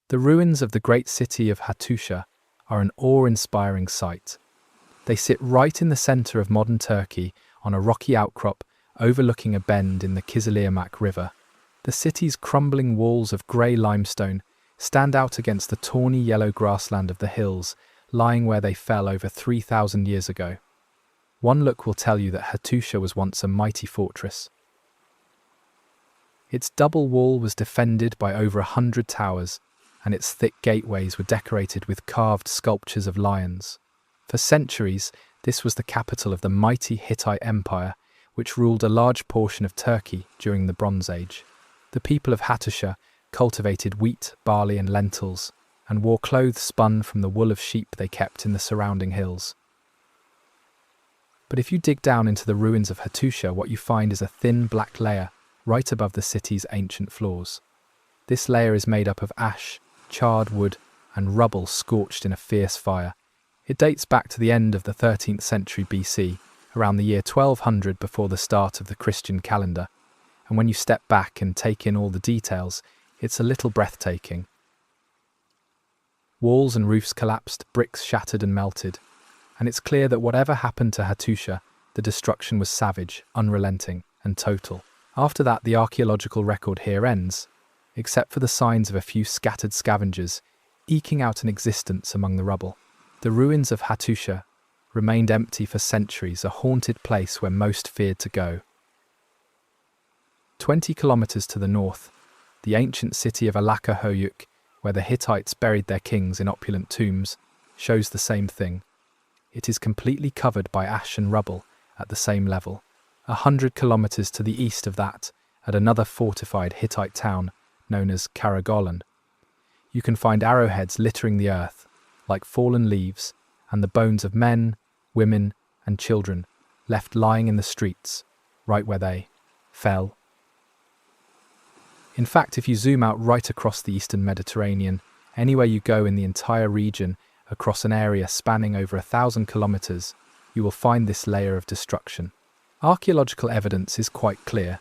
The ruins of the great city of Hattusha are an awe-inspiring sight. They sit right in the center of modern Turkey on a rocky outcrop overlooking a bend in the Kızılırmak River. The city's crumbling walls of grey limestone stand out against the tawny yellow grassland of the hills, lying where they fell over 3,000 years ago. One look will tell you that Hattusha was once a mighty fortress. Its double wall was defended by over 100 towers, and its thick gateways were decorated with carved sculptures of lions. For centuries, this was the capital of the mighty Hittite Empire, which ruled a large portion of Turkey during the Bronze Age. The people of Hattusha cultivated wheat, barley and lentils, and wore clothes spun from the wool of sheep they kept in the surrounding hills. But if you dig down into the ruins of Hattusha, what you find is a thin black layer right above the city's ancient floors. This layer is made up of ash, charred wood, and rubble scorched in a fierce fire. It dates back to the end of the 13th century BC, around the year 1200 before the start of the Christian calendar, and when you step back and take in all the details, it's a little breathtaking. Walls and roofs collapsed, bricks shattered and melted, and it's clear that whatever happened to Hattusha, the destruction was savage, unrelenting, and total. After that, the archaeological record here ends, except for the signs of a few scattered scavengers eking out an existence among the rubble. The ruins of Hattusha remained empty for centuries, a haunted place where most feared to go. 20 kilometers to the north, the ancient city of Alaka, where the Hittites buried their kings in opulent tombs, shows the same thing. It is completely covered by ash and rubble at the same level. 100 kilometers to the east of that, at another fortified Hittite town known as Karagolan, you can find arrowheads littering the earth, like fallen leaves, and the bones of men, women, and children left lying in the streets, right where they fell. In fact, if you zoom out right across the eastern Mediterranean, anywhere you go in the entire region, across an area spanning over 1,000 kilometers, you will find this layer of destruction. Archaeological evidence is quite clear.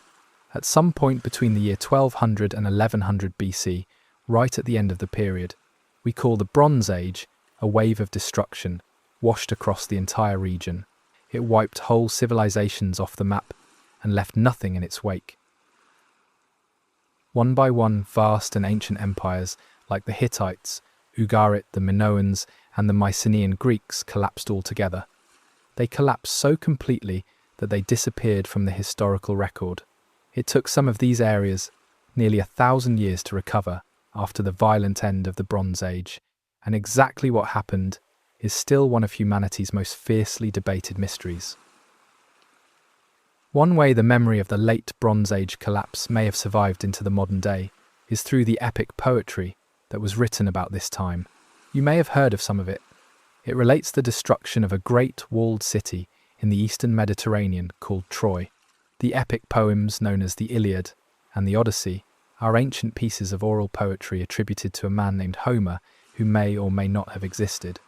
At some point between the year 1200 and 1100 BC, right at the end of the period, we call the Bronze Age, a wave of destruction washed across the entire region. It wiped whole civilizations off the map and left nothing in its wake. One by one, vast and ancient empires like the Hittites, Ugarit, the Minoans, and the Mycenaean Greeks collapsed altogether. They collapsed so completely that they disappeared from the historical record. It took some of these areas nearly 1,000 years to recover after the violent end of the Bronze Age, and exactly what happened is still one of humanity's most fiercely debated mysteries. One way the memory of the late Bronze Age collapse may have survived into the modern day is through the epic poetry that was written about this time. You may have heard of some of it. It relates the destruction of a great walled city in the eastern Mediterranean called Troy. The epic poems known as the Iliad and the Odyssey are ancient pieces of oral poetry attributed to a man named Homer who may or may not have existed.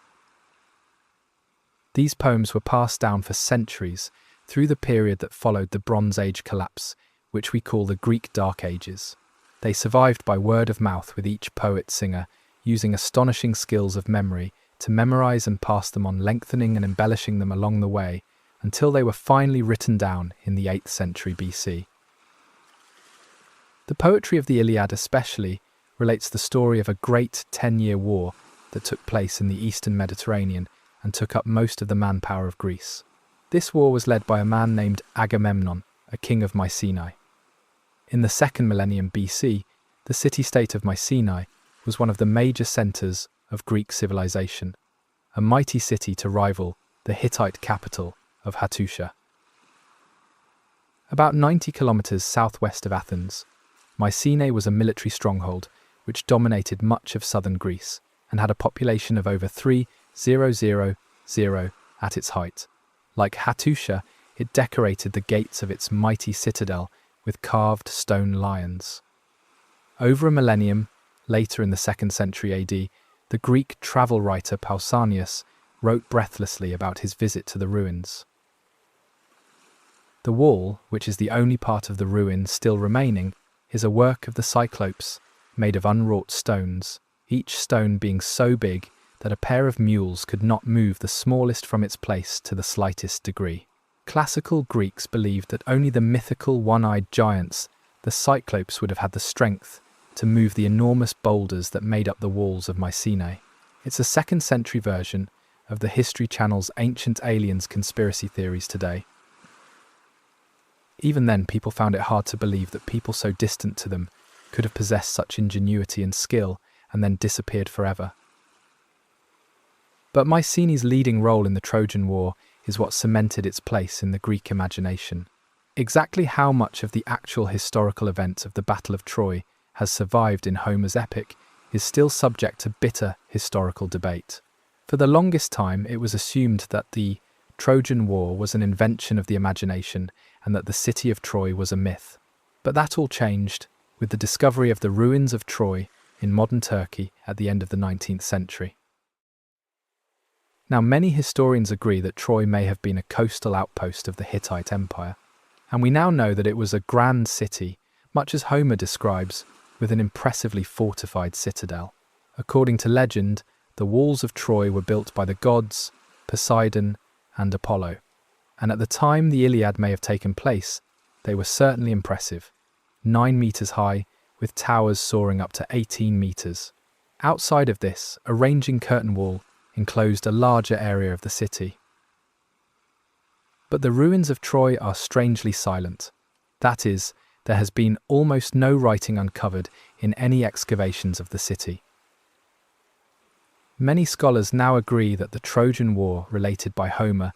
These poems were passed down for centuries through the period that followed the Bronze Age collapse, which we call the Greek Dark Ages. They survived by word of mouth, with each poet-singer using astonishing skills of memory to memorize and pass them on, lengthening and embellishing them along the way until they were finally written down in the 8th century BC. The poetry of the Iliad especially relates the story of a great 10-year war that took place in the eastern Mediterranean and took up most of the manpower of Greece. This war was led by a man named Agamemnon, a king of Mycenae. In the 2nd millennium BC, the city-state of Mycenae was one of the major centres of Greek civilization, a mighty city to rival the Hittite capital of Hattusha. About 90 kilometers southwest of Athens, Mycenae was a military stronghold which dominated much of southern Greece and had a population of over 3,000 at its height. Like Hattusha, it decorated the gates of its mighty citadel with carved stone lions. Over a millennium later, in the 2nd century AD, the Greek travel writer Pausanias wrote breathlessly about his visit to the ruins. The wall, which is the only part of the ruin still remaining, is a work of the Cyclopes, made of unwrought stones, each stone being so big that a pair of mules could not move the smallest from its place to the slightest degree. Classical Greeks believed that only the mythical one-eyed giants, the Cyclopes, would have had the strength to move the enormous boulders that made up the walls of Mycenae. It's a 2nd century version of the History Channel's Ancient Aliens conspiracy theories today. Even then, people found it hard to believe that people so distant to them could have possessed such ingenuity and skill and then disappeared forever. But Mycenae's leading role in the Trojan War is what cemented its place in the Greek imagination. Exactly how much of the actual historical event of the Battle of Troy has survived in Homer's epic is still subject to bitter historical debate. For the longest time, it was assumed that the Trojan War was an invention of the imagination and that the city of Troy was a myth. But that all changed with the discovery of the ruins of Troy in modern Turkey at the end of the 19th century. Now, many historians agree that Troy may have been a coastal outpost of the Hittite Empire, and we now know that it was a grand city, much as Homer describes, with an impressively fortified citadel. According to legend, the walls of Troy were built by the gods, Poseidon and Apollo, and at the time the Iliad may have taken place, they were certainly impressive. 9 meters high, with towers soaring up to 18 meters. Outside of this, a ranging curtain wall enclosed a larger area of the city. But the ruins of Troy are strangely silent. That is, there has been almost no writing uncovered in any excavations of the city. Many scholars now agree that the Trojan War related by Homer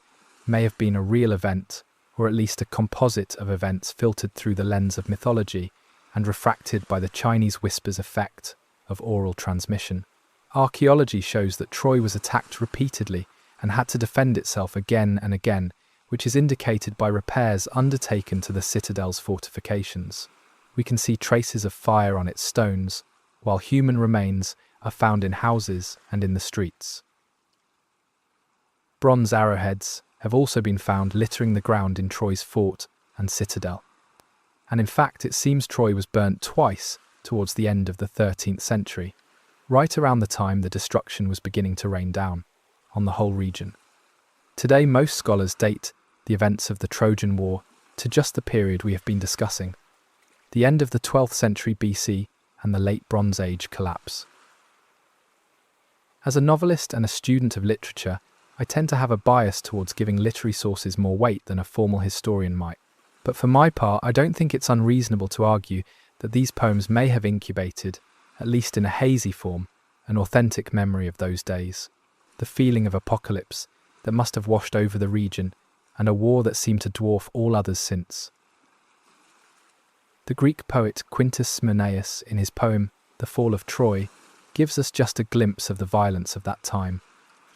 may have been a real event, or at least a composite of events filtered through the lens of mythology and refracted by the Chinese whispers effect of oral transmission. Archaeology shows that Troy was attacked repeatedly and had to defend itself again and again, which is indicated by repairs undertaken to the citadel's fortifications. We can see traces of fire on its stones, while human remains are found in houses and in the streets. Bronze arrowheads have also been found littering the ground in Troy's fort and citadel. And in fact, it seems Troy was burnt twice towards the end of the 13th century, right around the time the destruction was beginning to rain down on the whole region. Today, most scholars date the events of the Trojan War to just the period we have been discussing, the end of the 12th century BC and the late Bronze Age collapse. As a novelist and a student of literature, I tend to have a bias towards giving literary sources more weight than a formal historian might. But for my part, I don't think it's unreasonable to argue that these poems may have incubated, at least in a hazy form, an authentic memory of those days, the feeling of apocalypse that must have washed over the region, and a war that seemed to dwarf all others since. The Greek poet Quintus Menaeus, in his poem The Fall of Troy, gives us just a glimpse of the violence of that time.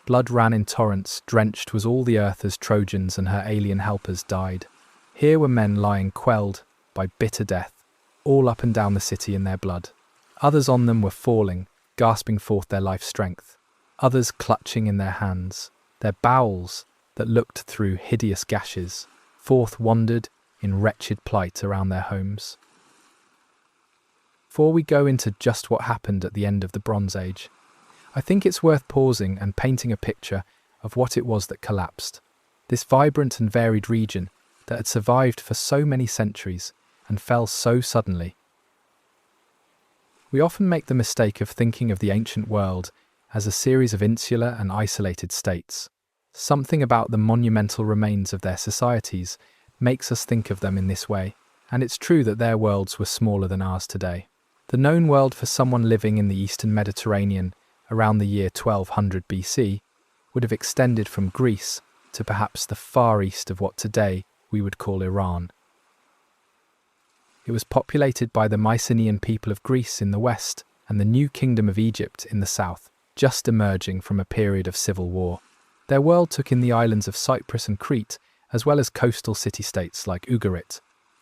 Blood ran in torrents, drenched was all the earth as Trojans and her alien helpers died. Here were men lying quelled by bitter death, all up and down the city in their blood. Others on them were falling, gasping forth their life strength. Others clutching in their hands, their bowels that looked through hideous gashes, forth wandered in wretched plight around their homes. Before we go into just what happened at the end of the Bronze Age, I think it's worth pausing and painting a picture of what it was that collapsed. This vibrant and varied region that had survived for so many centuries and fell so suddenly. We often make the mistake of thinking of the ancient world as a series of insular and isolated states. Something about the monumental remains of their societies makes us think of them in this way, and it's true that their worlds were smaller than ours today. The known world for someone living in the eastern Mediterranean around the year 1200 BC would have extended from Greece to perhaps the far east of what today we would call Iran. It was populated by the Mycenaean people of Greece in the west and the new kingdom of Egypt in the south, just emerging from a period of civil war. Their world took in the islands of Cyprus and Crete, as well as coastal city-states like Ugarit.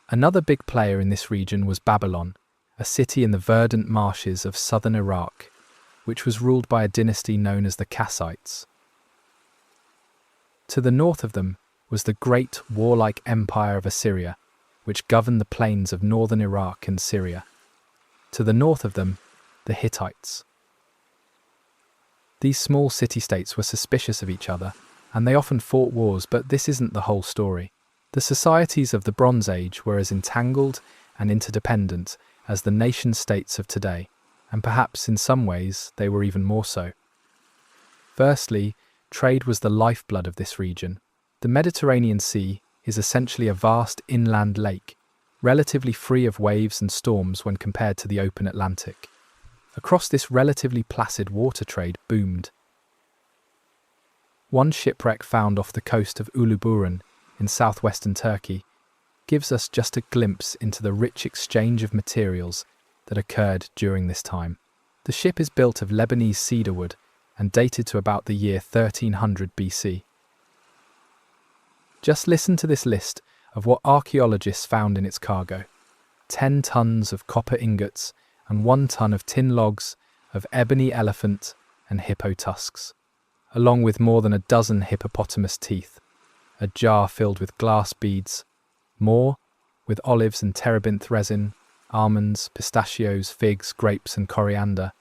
Another big player in this region was Babylon, a city in the verdant marshes of southern Iraq, which was ruled by a dynasty known as the Kassites. To the north of them was the great warlike empire of Assyria, which governed the plains of northern Iraq and Syria. To the north of them, the Hittites. These small city-states were suspicious of each other, and they often fought wars, but this isn't the whole story. The societies of the Bronze Age were as entangled and interdependent as the nation-states of today, and perhaps in some ways they were even more so. Firstly, trade was the lifeblood of this region. The Mediterranean Sea is essentially a vast inland lake, relatively free of waves and storms when compared to the open Atlantic. Across this relatively placid water trade boomed. One shipwreck found off the coast of Uluburun in southwestern Turkey gives us just a glimpse into the rich exchange of materials that occurred during this time. The ship is built of Lebanese cedarwood and dated to about the year 1300 BC. Just listen to this list of what archaeologists found in its cargo: 10 tons of copper ingots and 1 ton of tin logs of ebony elephant and hippo tusks, along with more than a dozen hippopotamus teeth, a jar filled with glass beads, more with olives and terebinth resin, almonds, pistachios, figs, grapes and coriander,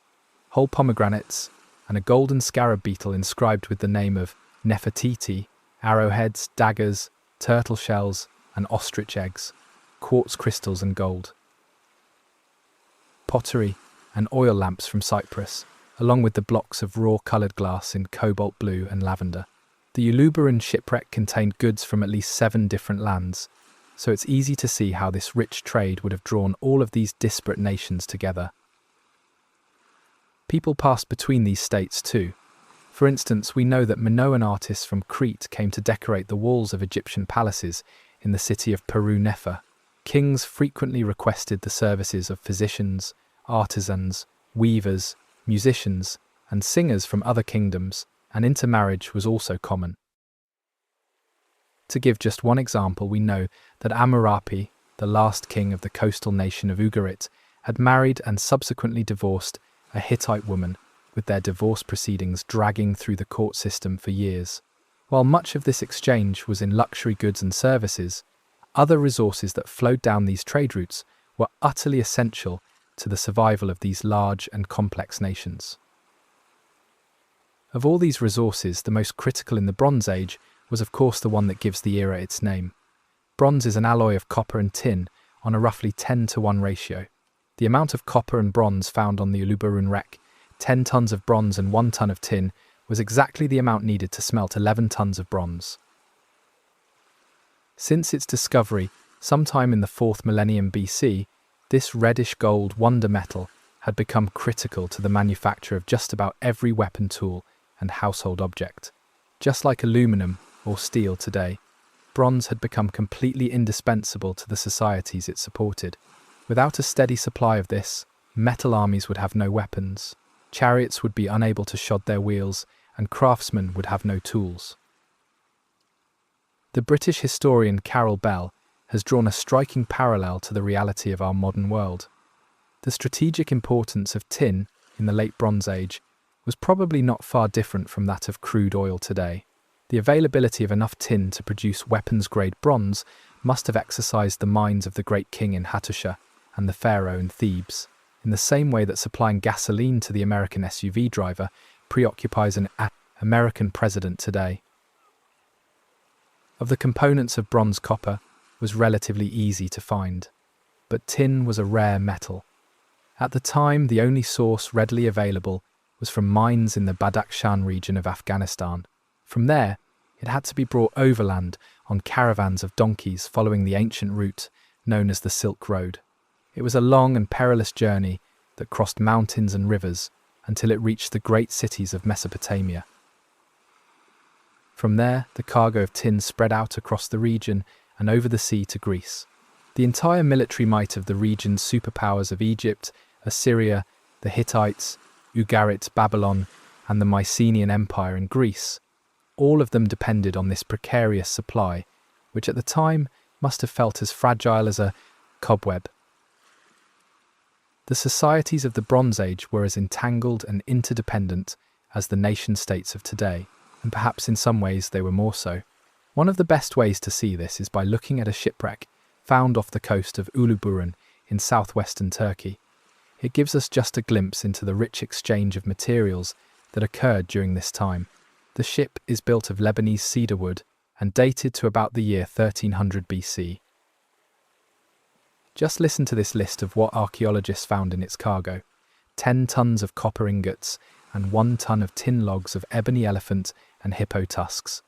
whole pomegranates, and a golden scarab beetle inscribed with the name of Nefertiti, arrowheads, daggers, turtle shells, and ostrich eggs, quartz crystals and gold. Pottery and oil lamps from Cyprus, along with the blocks of raw-coloured glass in cobalt blue and lavender. The Uluburun shipwreck contained goods from at least 7 different lands, so it's easy to see how this rich trade would have drawn all of these disparate nations together. People passed between these states too. For instance, we know that Minoan artists from Crete came to decorate the walls of Egyptian palaces in the city of Peru Nefer. Kings frequently requested the services of physicians, artisans, weavers, musicians, and singers from other kingdoms, and intermarriage was also common. To give just one example, we know that Amurapi, the last king of the coastal nation of Ugarit, had married and subsequently divorced a Hittite woman, with their divorce proceedings dragging through the court system for years. While much of this exchange was in luxury goods and services, other resources that flowed down these trade routes were utterly essential to the survival of these large and complex nations. Of all these resources, the most critical in the Bronze Age was of course the one that gives the era its name. Bronze is an alloy of copper and tin on a roughly 10-to-1 ratio. The amount of copper and bronze found on the Uluburun wreck, 10 tons of bronze and 1 ton of tin, was exactly the amount needed to smelt 11 tons of bronze. Since its discovery, sometime in the 4th millennium BC, this reddish gold wonder metal had become critical to the manufacture of just about every weapon tool and household object. Just like aluminum or steel today, bronze had become completely indispensable to the societies it supported. Without a steady supply of this, metal armies would have no weapons, chariots would be unable to shod their wheels, and craftsmen would have no tools. The British historian Carol Bell has drawn a striking parallel to the reality of our modern world. The strategic importance of tin in the late Bronze Age was probably not far different from that of crude oil today. The availability of enough tin to produce weapons-grade bronze must have exercised the minds of the great king in Hattusha and the pharaoh in Thebes, in the same way that supplying gasoline to the American SUV driver preoccupies an American president today. Of the components of bronze, copper was relatively easy to find, but tin was a rare metal. At the time, the only source readily available was from mines in the Badakhshan region of Afghanistan. From there, it had to be brought overland on caravans of donkeys following the ancient route known as the Silk Road. It was a long and perilous journey that crossed mountains and rivers until it reached the great cities of Mesopotamia. From there, the cargo of tin spread out across the region and over the sea to Greece. The entire military might of the region's superpowers of Egypt, Assyria, the Hittites, Ugarit, Babylon, and the Mycenaean Empire in Greece, all of them depended on this precarious supply, which at the time must have felt as fragile as a cobweb. The societies of the Bronze Age were as entangled and interdependent as the nation-states of today, and perhaps in some ways they were more so. One of the best ways to see this is by looking at a shipwreck found off the coast of Uluburun in southwestern Turkey. It gives us just a glimpse into the rich exchange of materials that occurred during this time. The ship is built of Lebanese cedar wood and dated to about the year 1300 BC. Just listen to this list of what archaeologists found in its cargo: 10 tons of copper ingots and 1 ton of tin logs of ebony elephant and hippo tusks,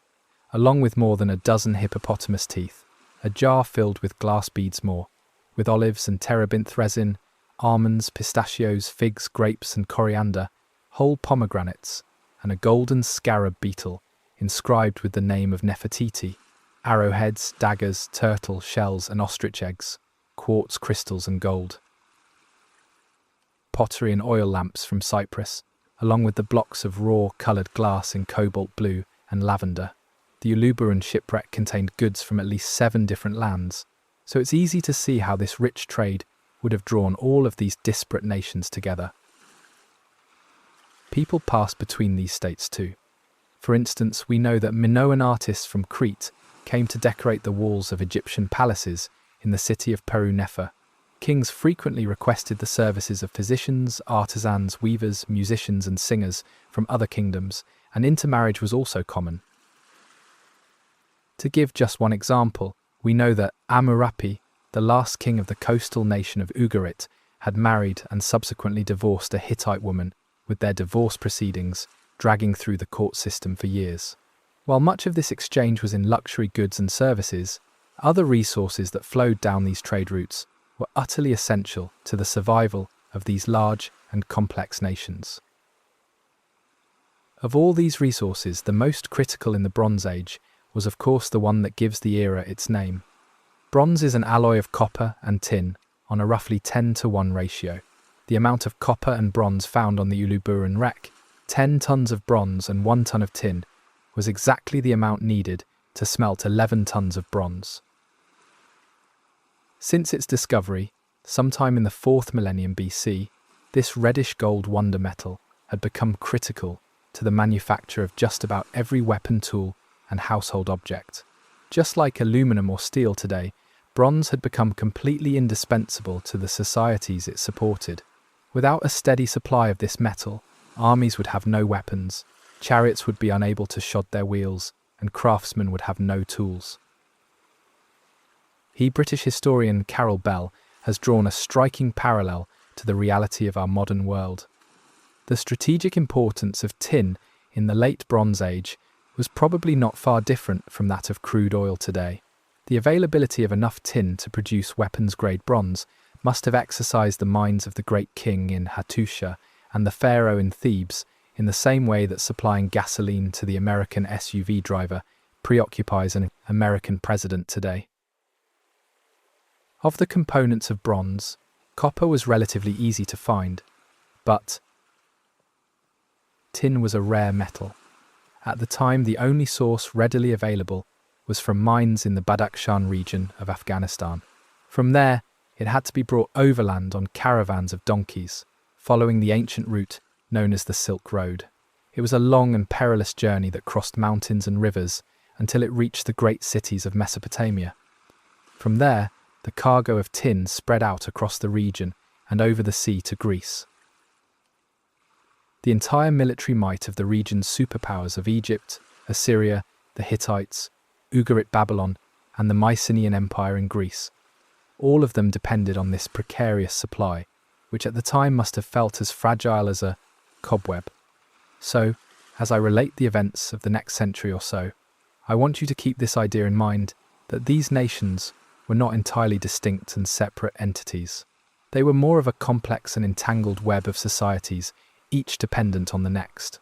along with more than a dozen hippopotamus teeth, a jar filled with glass beads more, with olives and terebinth resin, almonds, pistachios, figs, grapes and coriander, whole pomegranates, and a golden scarab beetle inscribed with the name of Nefertiti, arrowheads, daggers, turtle shells and ostrich eggs, quartz crystals and gold. Pottery and oil lamps from Cyprus, along with the blocks of raw coloured glass in cobalt blue and lavender. The Uluburun shipwreck contained goods from at least 7 different lands, so it's easy to see how this rich trade would have drawn all of these disparate nations together. People passed between these states too. For instance, we know that Minoan artists from Crete came to decorate the walls of Egyptian palaces in the city of Peru-Nefer. Kings frequently requested the services of physicians, artisans, weavers, musicians and singers from other kingdoms, and intermarriage was also common. To give just one example, we know that Amurapi, the last king of the coastal nation of Ugarit, had married and subsequently divorced a Hittite woman, with their divorce proceedings dragging through the court system for years. While much of this exchange was in luxury goods and services, other resources that flowed down these trade routes were utterly essential to the survival of these large and complex nations. Of all these resources, the most critical in the Bronze Age was of course the one that gives the era its name. Bronze is an alloy of copper and tin on a roughly 10-to-1 ratio. The amount of copper and bronze found on the Uluburun wreck, 10 tons of bronze and 1 ton of tin, was exactly the amount needed to smelt 11 tons of bronze. Since its discovery, sometime in the 4th millennium BC, this reddish gold wonder metal had become critical to the manufacture of just about every weapon tool and household object. Just like aluminum or steel today, bronze had become completely indispensable to the societies it supported. Without a steady supply of this metal, armies would have no weapons, chariots would be unable to shod their wheels, and craftsmen would have no tools. British historian Carol Bell has drawn a striking parallel to the reality of our modern world. The strategic importance of tin in the late Bronze Age was probably not far different from that of crude oil today. The availability of enough tin to produce weapons-grade bronze must have exercised the minds of the great king in Hattusha and the pharaoh in Thebes in the same way that supplying gasoline to the American SUV driver preoccupies an American president today. Of the components of bronze, copper was relatively easy to find, but tin was a rare metal. At the time, the only source readily available was from mines in the Badakhshan region of Afghanistan. From there, it had to be brought overland on caravans of donkeys, following the ancient route known as the Silk Road. It was a long and perilous journey that crossed mountains and rivers until it reached the great cities of Mesopotamia. From there, the cargo of tin spread out across the region and over the sea to Greece. The entire military might of the region's superpowers of Egypt, Assyria, the Hittites, Ugarit Babylon, and the Mycenaean Empire in Greece. All of them depended on this precarious supply, which at the time must have felt as fragile as a cobweb. So, as I relate the events of the next century or so, I want you to keep this idea in mind that these nations were not entirely distinct and separate entities. They were more of a complex and entangled web of societies, each dependent on the next.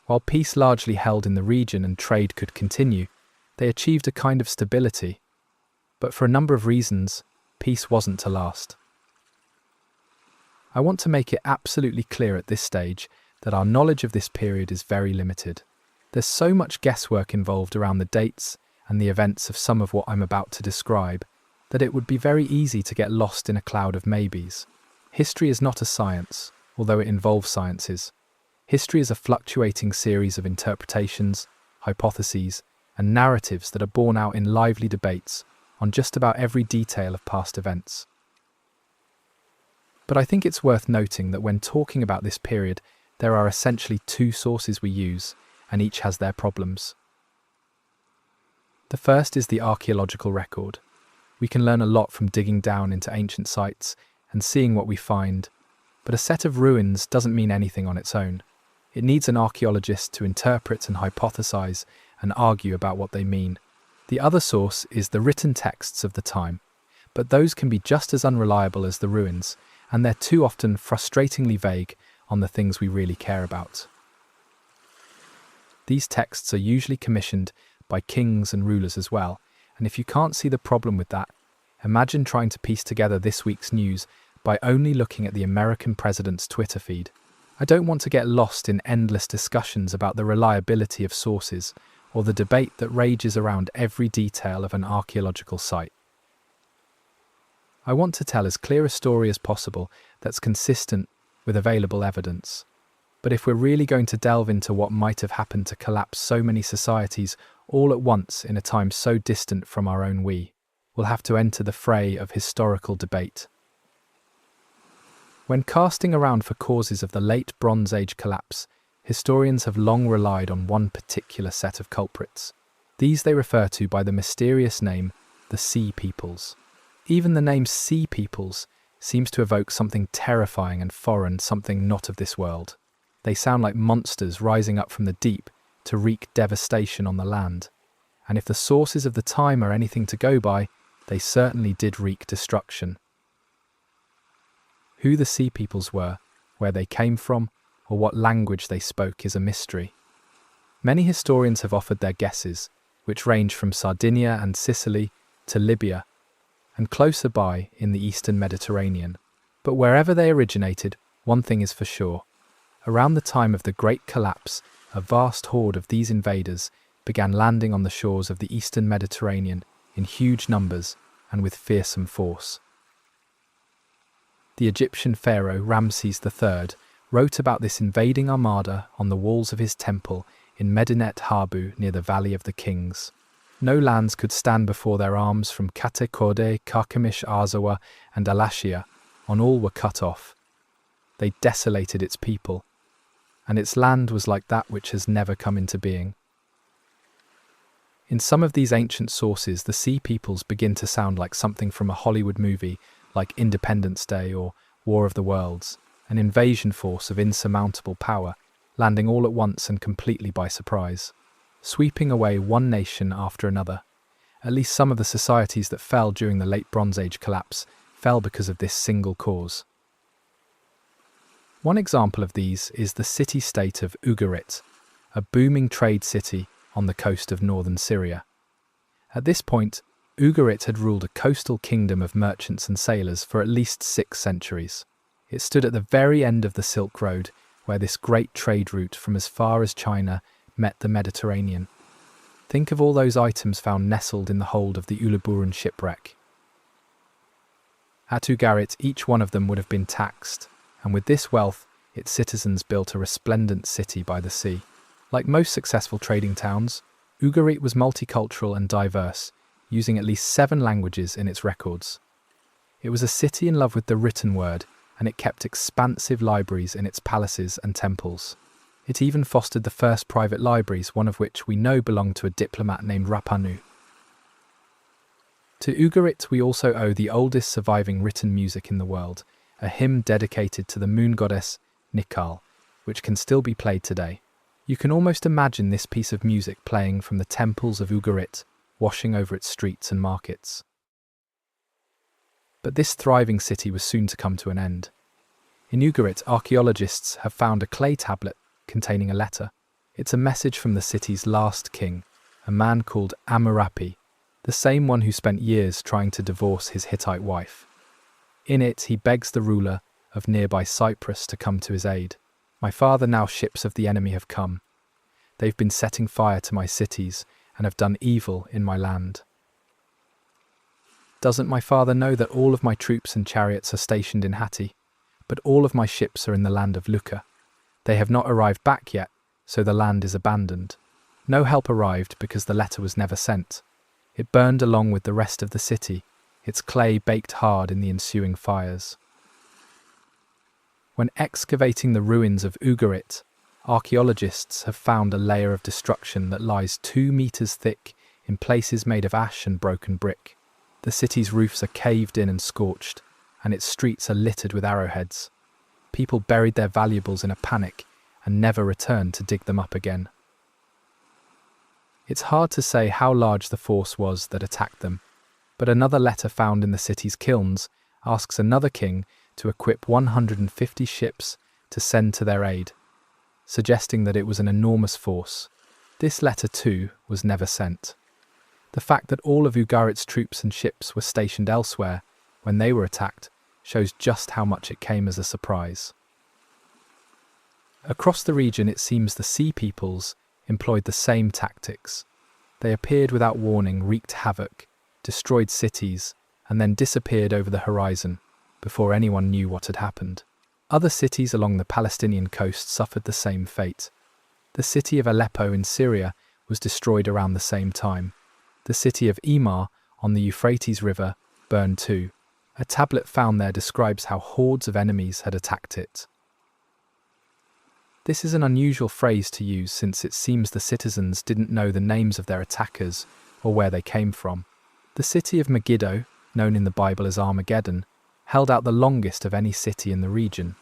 While peace largely held in the region and trade could continue, they achieved a kind of stability. But for a number of reasons, peace wasn't to last. I want to make it absolutely clear at this stage that our knowledge of this period is very limited. There's so much guesswork involved around the dates and the events of some of what I'm about to describe that it would be very easy to get lost in a cloud of maybes. History is not a science, although it involves sciences. History is a fluctuating series of interpretations, hypotheses, and narratives that are borne out in lively debates on just about every detail of past events. But I think it's worth noting that when talking about this period, There are essentially two sources we use, and each has their problems. The first is the archaeological record. We can learn a lot from digging down into ancient sites and seeing what we find, but a set of ruins doesn't mean anything on its own. It needs an archaeologist to interpret and hypothesize and argue about what they mean. The other source is the written texts of the time, but those can be just as unreliable as the ruins, and they're too often frustratingly vague on the things we really care about. These texts are usually commissioned by kings and rulers as well, and if you can't see the problem with that, imagine trying to piece together this week's news by only looking at the American president's Twitter feed. I don't want to get lost in endless discussions about the reliability of sources or the debate that rages around every detail of an archaeological site. I want to tell as clear a story as possible that's consistent with available evidence. But if we're really going to delve into what might have happened to collapse so many societies all at once in a time so distant from our own, we'll have to enter the fray of historical debate. When casting around for causes of the late Bronze Age collapse, historians have long relied on one particular set of culprits. These they refer to by the mysterious name, the Sea Peoples. Even the name Sea Peoples seems to evoke something terrifying and foreign, something not of this world. They sound like monsters rising up from the deep to wreak devastation on the land. And if the sources of the time are anything to go by, they certainly did wreak destruction. Who the Sea Peoples were, where they came from, or what language they spoke is a mystery. Many historians have offered their guesses, which range from Sardinia and Sicily to Libya, and closer by in the eastern Mediterranean. But wherever they originated, one thing is for sure. Around the time of the Great Collapse, a vast horde of these invaders began landing on the shores of the eastern Mediterranean in huge numbers and with fearsome force. The Egyptian Pharaoh Ramses III wrote about this invading armada on the walls of his temple in Medinet Habu near the Valley of the Kings. No lands could stand before their arms from Kate Kode, Karkemish, Arzawa and Alashia. On all were cut off. They desolated its people, and its land was like that which has never come into being. In some of these ancient sources, the Sea Peoples begin to sound like something from a Hollywood movie like Independence Day or War of the Worlds, an invasion force of insurmountable power, landing all at once and completely by surprise, sweeping away one nation after another. At least some of the societies that fell during the late Bronze Age collapse fell because of this single cause. One example of these is the city-state of Ugarit, a booming trade city on the coast of northern Syria. At this point, Ugarit had ruled a coastal kingdom of merchants and sailors for at least 6 centuries. It stood at the very end of the Silk Road, where this great trade route from as far as China met the Mediterranean. Think of all those items found nestled in the hold of the Uluburun shipwreck. At Ugarit, each one of them would have been taxed, and with this wealth, its citizens built a resplendent city by the sea. Like most successful trading towns, Ugarit was multicultural and diverse, using at least 7 languages in its records. It was a city in love with the written word, and it kept expansive libraries in its palaces and temples. It even fostered the first private libraries, one of which we know belonged to a diplomat named Rapanu. To Ugarit we also owe the oldest surviving written music in the world, a hymn dedicated to the moon goddess Nikal, which can still be played today. You can almost imagine this piece of music playing from the temples of Ugarit, washing over its streets and markets. But this thriving city was soon to come to an end. In Ugarit, archaeologists have found a clay tablet containing a letter. It's a message from the city's last king, a man called Amurapi, the same one who spent years trying to divorce his Hittite wife. In it, he begs the ruler of nearby Cyprus to come to his aid. My father, now ships of the enemy have come. They've been setting fire to my cities and have done evil in my land. Doesn't my father know that all of my troops and chariots are stationed in Hatti, but all of my ships are in the land of Lucca? They have not arrived back yet, so the land is abandoned. No help arrived because the letter was never sent. It burned along with the rest of the city, its clay baked hard in the ensuing fires. When excavating the ruins of Ugarit, archaeologists have found a layer of destruction that lies 2 meters thick in places made of ash and broken brick. The city's roofs are caved in and scorched, and its streets are littered with arrowheads. People buried their valuables in a panic and never returned to dig them up again. It's hard to say how large the force was that attacked them, but another letter found in the city's kilns asks another king to equip 150 ships to send to their aid, suggesting that it was an enormous force. This letter, too, was never sent. The fact that all of Ugarit's troops and ships were stationed elsewhere when they were attacked shows just how much it came as a surprise. Across the region, it seems the Sea Peoples employed the same tactics. They appeared without warning, wreaked havoc, destroyed cities, and then disappeared over the horizon before anyone knew what had happened. Other cities along the Palestinian coast suffered the same fate. The city of Aleppo in Syria was destroyed around the same time. The city of Emar on the Euphrates River burned too. A tablet found there describes how hordes of enemies had attacked it. This is an unusual phrase to use since it seems the citizens didn't know the names of their attackers or where they came from. The city of Megiddo, known in the Bible as Armageddon, held out the longest of any city in the region,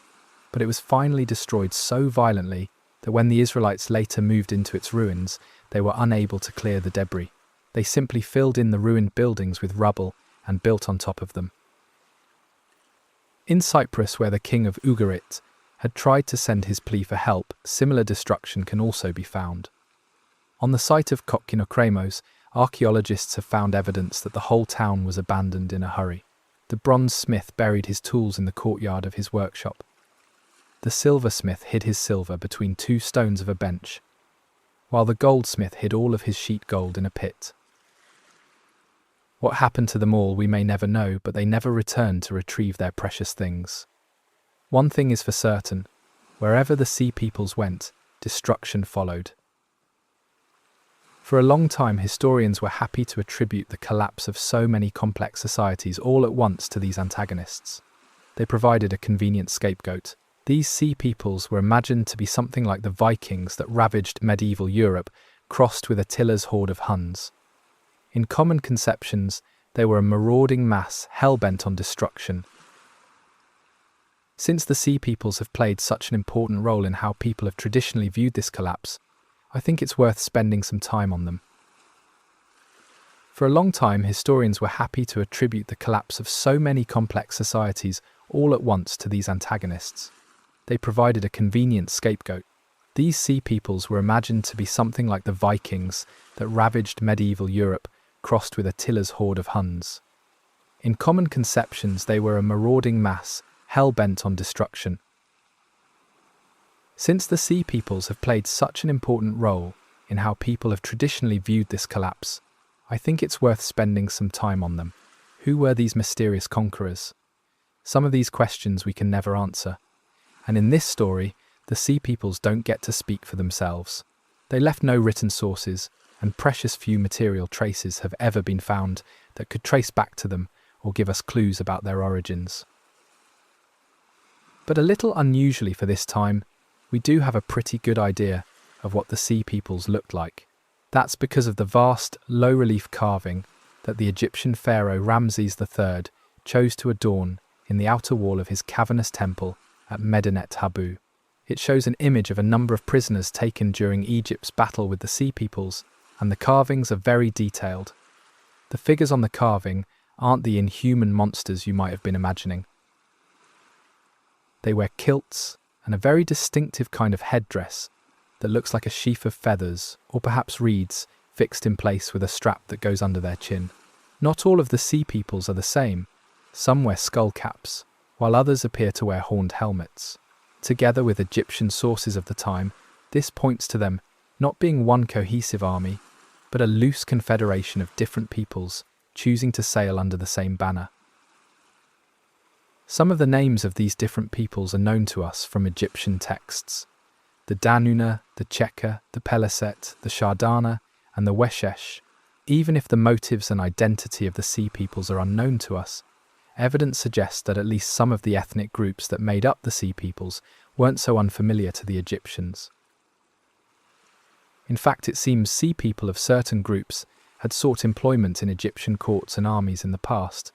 but it was finally destroyed so violently that when the Israelites later moved into its ruins, they were unable to clear the debris. They simply filled in the ruined buildings with rubble and built on top of them. In Cyprus, where the king of Ugarit had tried to send his plea for help, similar destruction can also be found. On the site of Kokkinokraimos, archaeologists have found evidence that the whole town was abandoned in a hurry. The bronze smith buried his tools in the courtyard of his workshop. The silversmith hid his silver between 2 stones of a bench, while the goldsmith hid all of his sheet gold in a pit. What happened to them all we may never know, but they never returned to retrieve their precious things. One thing is for certain: wherever the Sea Peoples went, destruction followed. For a long time, historians were happy to attribute the collapse of so many complex societies all at once to these antagonists. They provided a convenient scapegoat. These Sea Peoples were imagined to be something like the Vikings that ravaged medieval Europe, crossed with Attila's horde of Huns. In common conceptions, they were a marauding mass hell-bent on destruction. Since the Sea Peoples have played such an important role in how people have traditionally viewed this collapse, I think it's worth spending some time on them. For a long time, historians were happy to attribute the collapse of so many complex societies all at once to these antagonists. They provided a convenient scapegoat. These Sea Peoples were imagined to be something like the Vikings that ravaged medieval Europe, crossed with Attila's horde of Huns. In common conceptions, they were a marauding mass, hell-bent on destruction. Since the Sea Peoples have played such an important role in how people have traditionally viewed this collapse, I think it's worth spending some time on them. Who were these mysterious conquerors? Some of these questions we can never answer. And in this story, the Sea Peoples don't get to speak for themselves. They left no written sources, and precious few material traces have ever been found that could trace back to them or give us clues about their origins. But a little unusually for this time, we do have a pretty good idea of what the Sea Peoples looked like. That's because of the vast, low-relief carving that the Egyptian Pharaoh Ramses III chose to adorn in the outer wall of his cavernous temple at Medinet Habu. It shows an image of a number of prisoners taken during Egypt's battle with the Sea Peoples, and the carvings are very detailed. The figures on the carving aren't the inhuman monsters you might have been imagining. They wear kilts and a very distinctive kind of headdress that looks like a sheaf of feathers, or perhaps reeds, fixed in place with a strap that goes under their chin. Not all of the Sea Peoples are the same. Some wear skull caps, while others appear to wear horned helmets. Together with Egyptian sources of the time, this points to them not being one cohesive army, but a loose confederation of different peoples choosing to sail under the same banner. Some of the names of these different peoples are known to us from Egyptian texts. The Danuna, the Cheka, the Peleset, the Shardana, and the Weshesh. Even if the motives and identity of the Sea Peoples are unknown to us, evidence suggests that at least some of the ethnic groups that made up the Sea Peoples weren't so unfamiliar to the Egyptians. In fact, it seems sea people of certain groups had sought employment in Egyptian courts and armies in the past,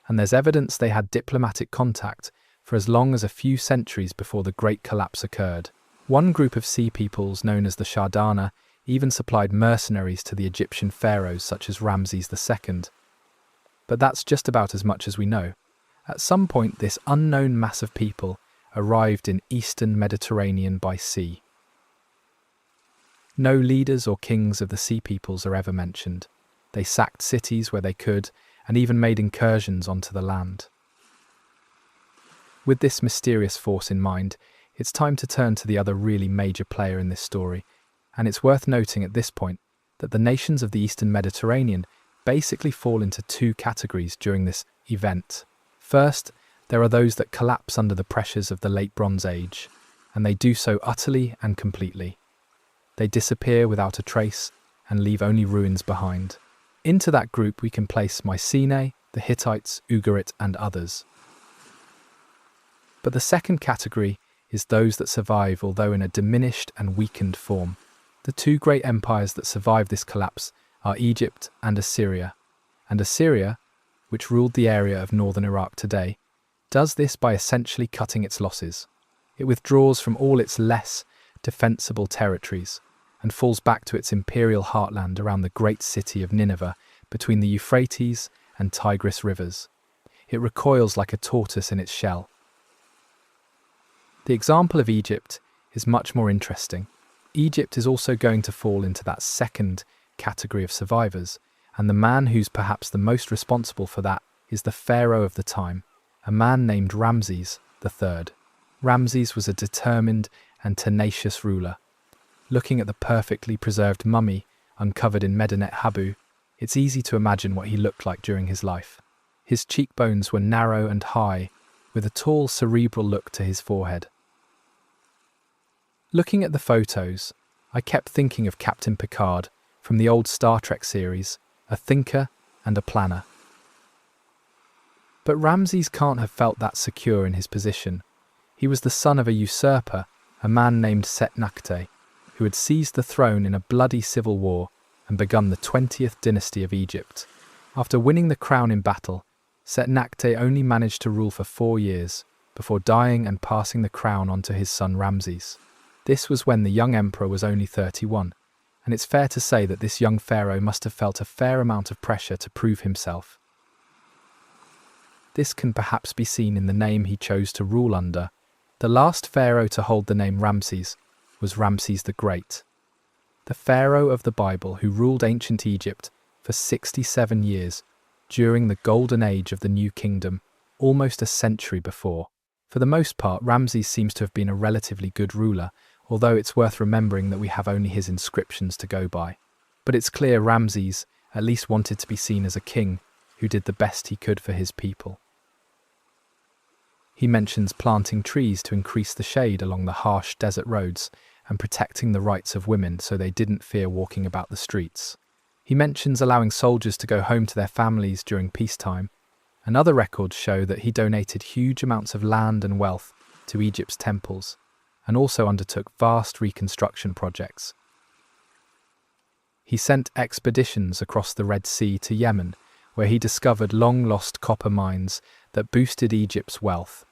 and there's evidence they had diplomatic contact for as long as a few centuries before the Great Collapse occurred. One group of sea peoples, known as the Shardana, even supplied mercenaries to the Egyptian pharaohs such as Ramses II. But that's just about as much as we know. At some point, this unknown mass of people arrived in eastern Mediterranean by sea. No leaders or kings of the Sea Peoples are ever mentioned. They sacked cities where they could, and even made incursions onto the land. With this mysterious force in mind, it's time to turn to the other really major player in this story, and it's worth noting at this point that the nations of the Eastern Mediterranean basically fall into two categories during this event. First, there are those that collapse under the pressures of the Late Bronze Age, and they do so utterly and completely. They disappear without a trace and leave only ruins behind. Into that group we can place Mycenae, the Hittites, Ugarit and others. But the second category is those that survive, although in a diminished and weakened form. The two great empires that survive this collapse are Egypt and Assyria. And Assyria, which ruled the area of northern Iraq today, does this by essentially cutting its losses. It withdraws from all its less defensible territories and falls back to its imperial heartland around the great city of Nineveh between the Euphrates and Tigris rivers. It recoils like a tortoise in its shell. The example of Egypt is much more interesting. Egypt is also going to fall into that second category of survivors, and the man who's perhaps the most responsible for that is the pharaoh of the time, a man named Ramses III. Ramses was a determined and tenacious ruler. Looking at the perfectly preserved mummy uncovered in Medinet Habu, it's easy to imagine what he looked like during his life. His cheekbones were narrow and high, with a tall cerebral look to his forehead. Looking at the photos, I kept thinking of Captain Picard from the old Star Trek series, a thinker and a planner. But Ramses can't have felt that secure in his position. He was the son of a usurper, a man named Setnakte, who had seized the throne in a bloody civil war and begun the 20th dynasty of Egypt. After winning the crown in battle, Setnakte only managed to rule for 4 years before dying and passing the crown on to his son Ramses. This was when the young emperor was only 31, and it's fair to say that this young pharaoh must have felt a fair amount of pressure to prove himself. This can perhaps be seen in the name he chose to rule under. The last pharaoh to hold the name Ramses was Ramses the Great, the pharaoh of the Bible who ruled ancient Egypt for 67 years during the golden age of the New Kingdom, almost a century before. For the most part, Ramses seems to have been a relatively good ruler, although it's worth remembering that we have only his inscriptions to go by. But it's clear Ramses at least wanted to be seen as a king who did the best he could for his people. He mentions planting trees to increase the shade along the harsh desert roads and protecting the rights of women so they didn't fear walking about the streets. He mentions allowing soldiers to go home to their families during peacetime, and other records show that he donated huge amounts of land and wealth to Egypt's temples, and also undertook vast reconstruction projects. He sent expeditions across the Red Sea to Yemen, where he discovered long-lost copper mines that boosted Egypt's wealth,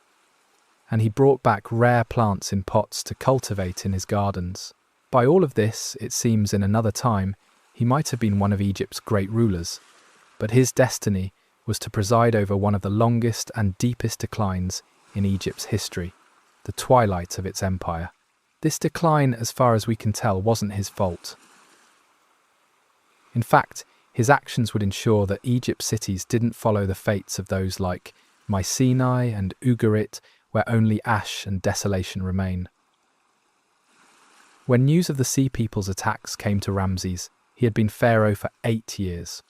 and he brought back rare plants in pots to cultivate in his gardens. By all of this, it seems in another time, he might have been one of Egypt's great rulers, but his destiny was to preside over one of the longest and deepest declines in Egypt's history, the twilight of its empire. This decline, as far as we can tell, wasn't his fault. In fact, his actions would ensure that Egypt's cities didn't follow the fates of those like Mycenae and Ugarit, where only ash and desolation remain. When news of the Sea People's attacks came to Ramses, he had been pharaoh for 8 years.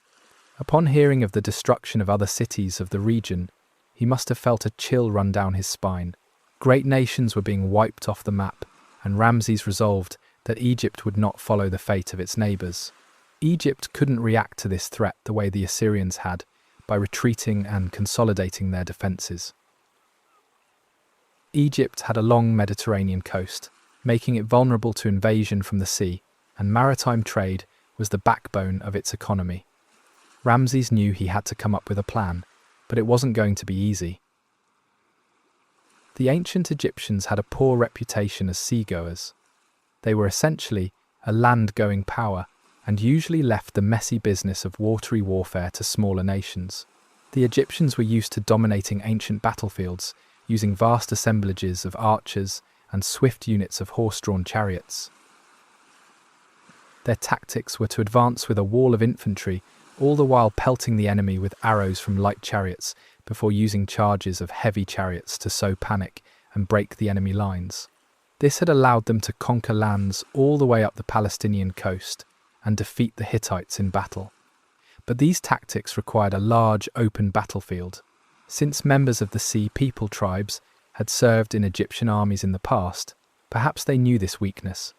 Upon hearing of the destruction of other cities of the region, he must have felt a chill run down his spine. Great nations were being wiped off the map, and Ramses resolved that Egypt would not follow the fate of its neighbours. Egypt couldn't react to this threat the way the Assyrians had, by retreating and consolidating their defences. Egypt had a long Mediterranean coast, making it vulnerable to invasion from the sea, and maritime trade was the backbone of its economy. Ramses knew he had to come up with a plan, but it wasn't going to be easy. The ancient Egyptians had a poor reputation as seagoers. They were essentially a land-going power and usually left the messy business of watery warfare to smaller nations. The Egyptians were used to dominating ancient battlefields, using vast assemblages of archers and swift units of horse-drawn chariots. Their tactics were to advance with a wall of infantry, all the while pelting the enemy with arrows from light chariots before using charges of heavy chariots to sow panic and break the enemy lines. This had allowed them to conquer lands all the way up the Palestinian coast and defeat the Hittites in battle. But these tactics required a large, open battlefield. Since members of the Sea People tribes had served in Egyptian armies in the past, perhaps they knew this weakness.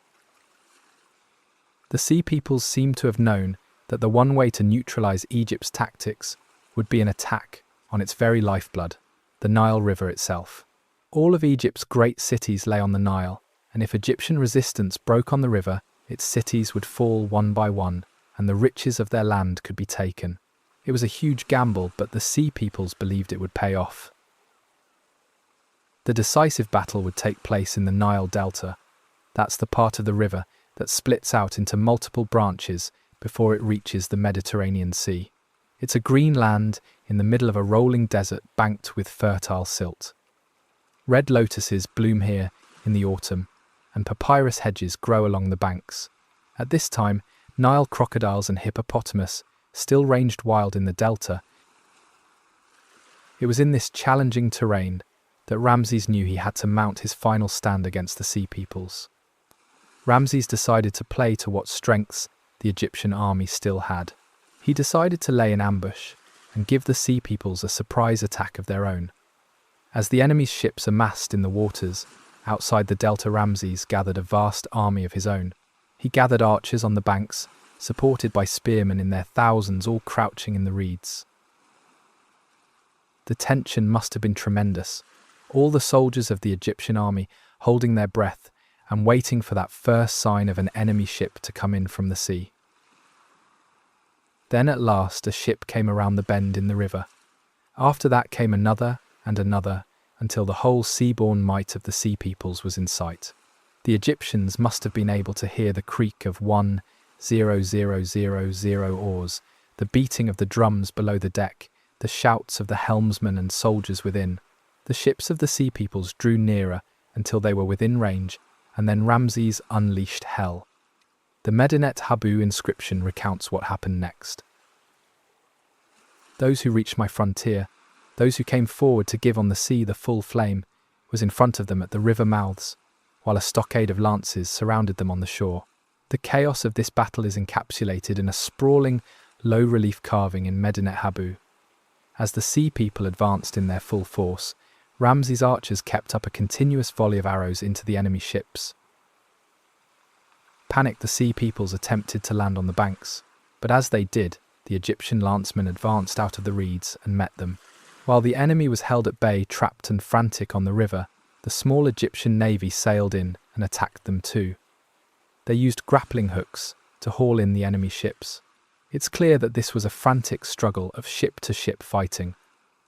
The Sea Peoples seemed to have known that the one way to neutralize Egypt's tactics would be an attack on its very lifeblood, the Nile River itself. All of Egypt's great cities lay on the Nile, and if Egyptian resistance broke on the river, its cities would fall one by one, and the riches of their land could be taken. It was a huge gamble, but the Sea Peoples believed it would pay off. The decisive battle would take place in the Nile Delta. That's the part of the river that splits out into multiple branches before it reaches the Mediterranean Sea. It's a green land in the middle of a rolling desert banked with fertile silt. Red lotuses bloom here in the autumn, and papyrus hedges grow along the banks. At this time, Nile crocodiles and hippopotamus still ranged wild in the delta. It was in this challenging terrain that Ramses knew he had to mount his final stand against the Sea Peoples. Ramses decided to play to what strengths the Egyptian army still had. He decided to lay an ambush and give the Sea Peoples a surprise attack of their own. As the enemy's ships amassed in the waters outside the delta, Ramses gathered a vast army of his own. He gathered archers on the banks, supported by spearmen in their thousands, all crouching in the reeds. The tension must have been tremendous. All the soldiers of the Egyptian army holding their breath and waiting for that first sign of an enemy ship to come in from the sea. Then at last a ship came around the bend in the river. After that came another and another, until the whole seaborne might of the Sea Peoples was in sight. The Egyptians must have been able to hear the creak of 1,0,0,0,0 oars, the beating of the drums below the deck, the shouts of the helmsmen and soldiers within. The ships of the Sea Peoples drew nearer until they were within range, and then Ramses unleashed hell. The Medinet Habu inscription recounts what happened next. Those who reached my frontier, those who came forward to give on the sea the full flame, was in front of them at the river mouths, while a stockade of lances surrounded them on the shore. The chaos of this battle is encapsulated in a sprawling, low-relief carving in Medinet Habu. As the Sea People advanced in their full force, Ramses' archers kept up a continuous volley of arrows into the enemy ships. Panicked, the Sea Peoples attempted to land on the banks, but as they did, the Egyptian lancemen advanced out of the reeds and met them. While the enemy was held at bay, trapped and frantic on the river, the small Egyptian navy sailed in and attacked them too. They used grappling hooks to haul in the enemy ships. It's clear that this was a frantic struggle of ship-to-ship fighting.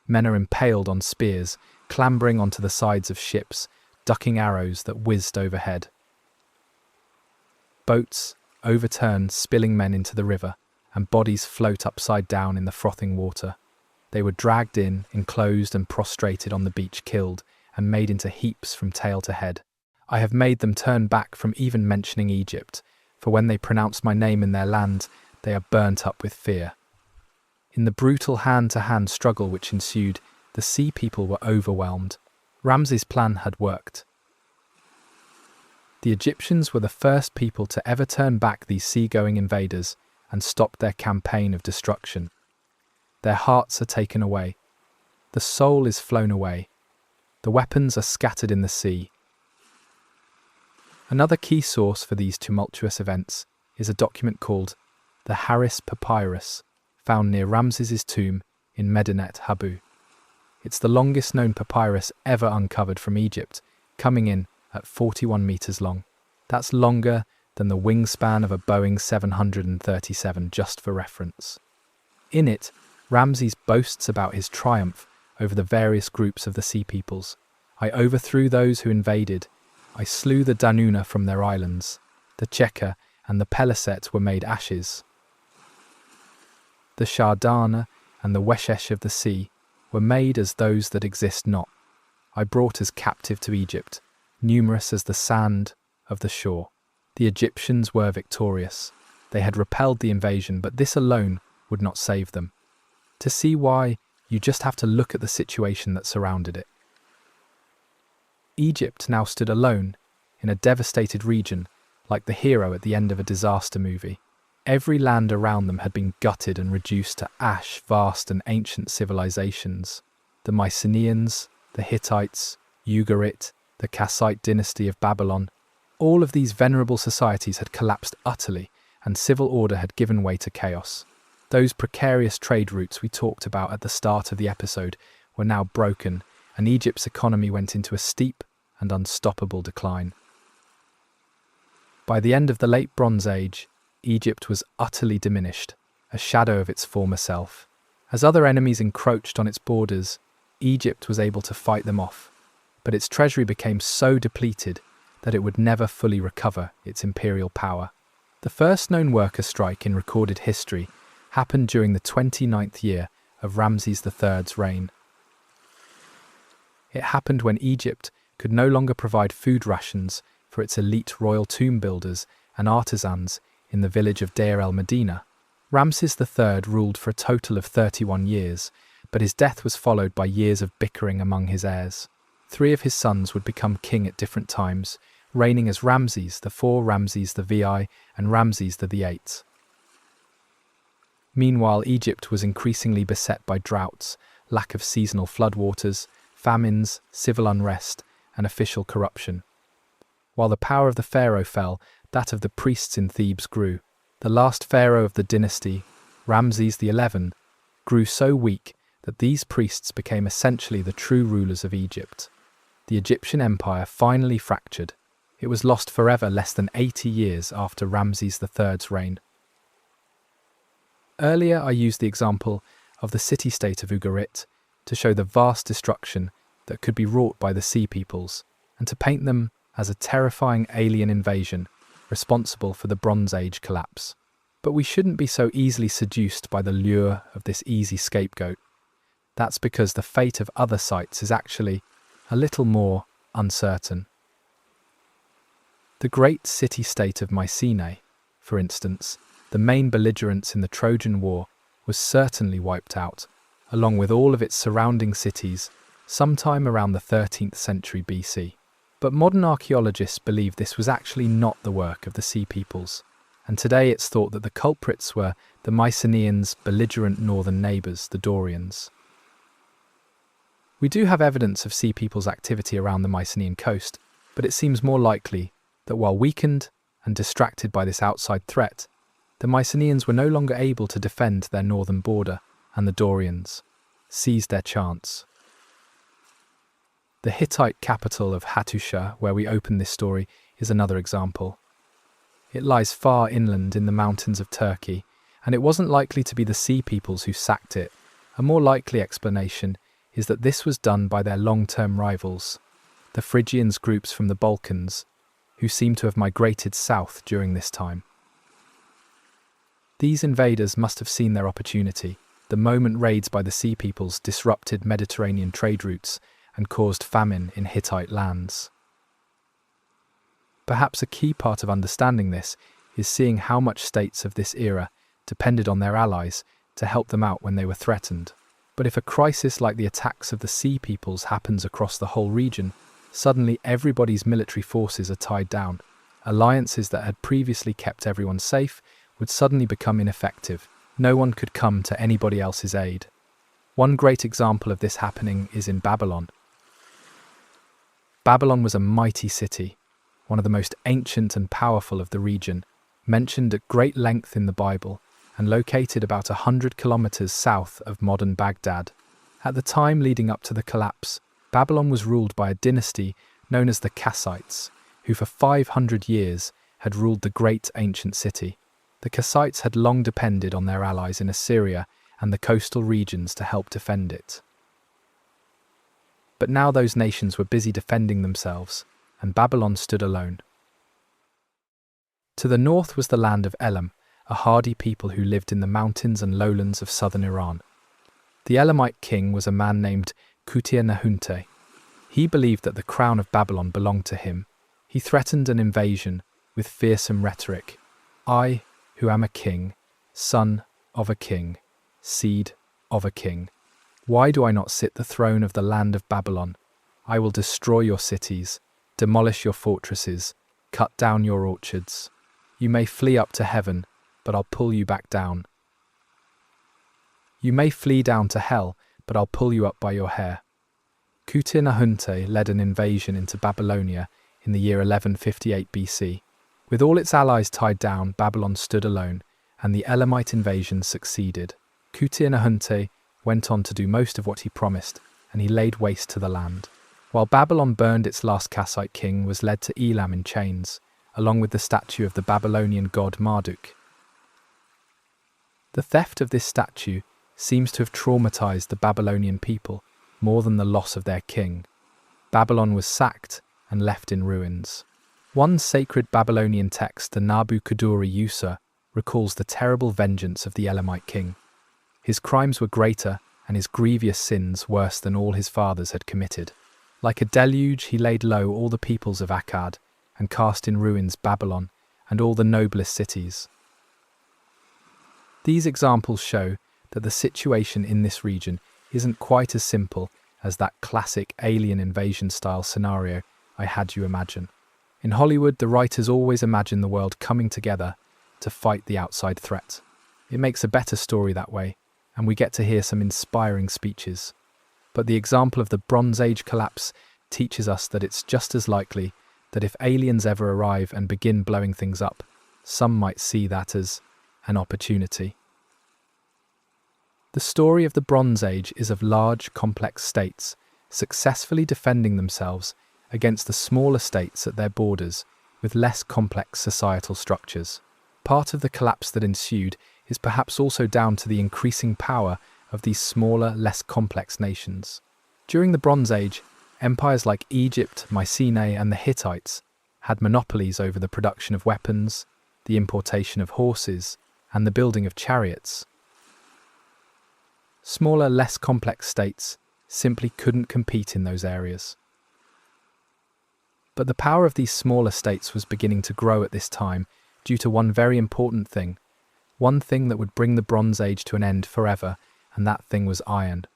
Men are impaled on spears, clambering onto the sides of ships, ducking arrows that whizzed overhead. Boats overturn, spilling men into the river, and bodies float upside down in the frothing water. They were dragged in, enclosed and prostrated on the beach, killed, and made into heaps from tail to head. I have made them turn back from even mentioning Egypt, for when they pronounce my name in their land, they are burnt up with fear. In the brutal hand-to-hand struggle which ensued, the Sea People were overwhelmed. Ramses' plan had worked. The Egyptians were the first people to ever turn back these seagoing invaders and stop their campaign of destruction. Their hearts are taken away. The soul is flown away. The weapons are scattered in the sea. Another key source for these tumultuous events is a document called the Harris Papyrus, found near Ramses's tomb in Medinet Habu. It's the longest known papyrus ever uncovered from Egypt, coming in at 41 meters long. That's longer than the wingspan of a Boeing 737, just for reference. In it, Ramses boasts about his triumph over the various groups of the Sea Peoples. I overthrew those who invaded. I slew the Danuna from their islands. The Cheka and the Peliset were made ashes. The Shardana and the Weshesh of the sea were made as those that exist not. I brought as captive to Egypt, numerous as the sand of the shore. The Egyptians were victorious. They had repelled the invasion, but this alone would not save them. To see why, you just have to look at the situation that surrounded it. Egypt now stood alone in a devastated region, like the hero at the end of a disaster movie. Every land around them had been gutted and reduced to ash. Vast and ancient civilizations, the Mycenaeans, the Hittites, Ugarit, the Kassite dynasty of Babylon, all of these venerable societies had collapsed utterly, and civil order had given way to chaos. Those precarious trade routes we talked about at the start of the episode were now broken, and Egypt's economy went into a steep and unstoppable decline. By the end of the Late Bronze Age, Egypt was utterly diminished, a shadow of its former self. As other enemies encroached on its borders, Egypt was able to fight them off, but its treasury became so depleted that it would never fully recover its imperial power. The first known worker strike in recorded history happened during the 29th year of Ramses III's reign. It happened when Egypt could no longer provide food rations for its elite royal tomb builders and artisans in the village of Deir el-Medina. Ramses III ruled for a total of 31 years, but his death was followed by years of bickering among his heirs. 3 of his sons would become king at different times, reigning as Ramses IV, Ramses the VI, and Ramses the VIII. Meanwhile, Egypt was increasingly beset by droughts, lack of seasonal floodwaters, famines, civil unrest, and official corruption. While the power of the pharaoh fell, that of the priests in Thebes grew. The last pharaoh of the dynasty, Ramses XI, grew so weak that these priests became essentially the true rulers of Egypt. The Egyptian empire finally fractured. It was lost forever less than 80 years after Ramses III's reign. Earlier, I used the example of the city-state of Ugarit to show the vast destruction that could be wrought by the Sea Peoples, and to paint them as a terrifying alien invasion responsible for the Bronze Age collapse. But we shouldn't be so easily seduced by the lure of this easy scapegoat. That's because the fate of other sites is actually a little more uncertain. The great city-state of Mycenae, for instance, the main belligerents in the Trojan War, was certainly wiped out, along with all of its surrounding cities, sometime around the 13th century BC. But modern archaeologists believe this was actually not the work of the Sea Peoples, and today it's thought that the culprits were the Mycenaeans' belligerent northern neighbours, the Dorians. We do have evidence of Sea Peoples' activity around the Mycenaean coast, but it seems more likely that while weakened and distracted by this outside threat, the Mycenaeans were no longer able to defend their northern border, and the Dorians seized their chance. The Hittite capital of Hattusha, where we open this story, is another example. It lies far inland in the mountains of Turkey, and it wasn't likely to be the Sea Peoples who sacked it. A more likely explanation is that this was done by their long-term rivals, the Phrygians groups from the Balkans, who seem to have migrated south during this time. These invaders must have seen their opportunity, the moment raids by the Sea Peoples disrupted Mediterranean trade routes and caused famine in Hittite lands. Perhaps a key part of understanding this is seeing how much states of this era depended on their allies to help them out when they were threatened. But if a crisis like the attacks of the Sea Peoples happens across the whole region, suddenly everybody's military forces are tied down. Alliances that had previously kept everyone safe would suddenly become ineffective. No one could come to anybody else's aid. One great example of this happening is in Babylon. Babylon was a mighty city, one of the most ancient and powerful of the region, mentioned at great length in the Bible, and located about 100 kilometers south of modern Baghdad. At the time leading up to the collapse, Babylon was ruled by a dynasty known as the Kassites, who for 500 years had ruled the great ancient city. The Kassites had long depended on their allies in Assyria and the coastal regions to help defend it. But now those nations were busy defending themselves, and Babylon stood alone. To the north was the land of Elam, a hardy people who lived in the mountains and lowlands of southern Iran. The Elamite king was a man named Kutir-Nahunte. He believed that the crown of Babylon belonged to him. He threatened an invasion with fearsome rhetoric. "I, who am a king, son of a king, seed of a king. Why do I not sit the throne of the land of Babylon? I will destroy your cities, demolish your fortresses, cut down your orchards. You may flee up to heaven, but I'll pull you back down. You may flee down to hell, but I'll pull you up by your hair." Kutir-Nahunte led an invasion into Babylonia in the year 1158 BC. With all its allies tied down, Babylon stood alone, and the Elamite invasion succeeded. Kutir-Nahunte went on to do most of what he promised, and he laid waste to the land. While Babylon burned, its last Kassite king was led to Elam in chains, along with the statue of the Babylonian god Marduk. The theft of this statue seems to have traumatized the Babylonian people more than the loss of their king. Babylon was sacked and left in ruins. One sacred Babylonian text, the Nabu-Kuduri-Usa, recalls the terrible vengeance of the Elamite king. His crimes were greater and his grievous sins worse than all his fathers had committed. Like a deluge, he laid low all the peoples of Akkad and cast in ruins Babylon and all the noblest cities. These examples show that the situation in this region isn't quite as simple as that classic alien invasion style scenario I had you imagine. In Hollywood, the writers always imagine the world coming together to fight the outside threat. It makes a better story that way, and we get to hear some inspiring speeches. But the example of the Bronze Age collapse teaches us that it's just as likely that if aliens ever arrive and begin blowing things up, some might see that as an opportunity. The story of the Bronze Age is of large, complex states successfully defending themselves against the smaller states at their borders with less complex societal structures. Part of the collapse that ensued is perhaps also down to the increasing power of these smaller, less complex nations. During the Bronze Age, empires like Egypt, Mycenaeans, and the Hittites had monopolies over the production of weapons, the importation of horses, and the building of chariots. Smaller, less complex states simply couldn't compete in those areas. But the power of these smaller states was beginning to grow at this time due to one very important thing, one thing that would bring the Bronze Age to an end forever, and that thing was iron.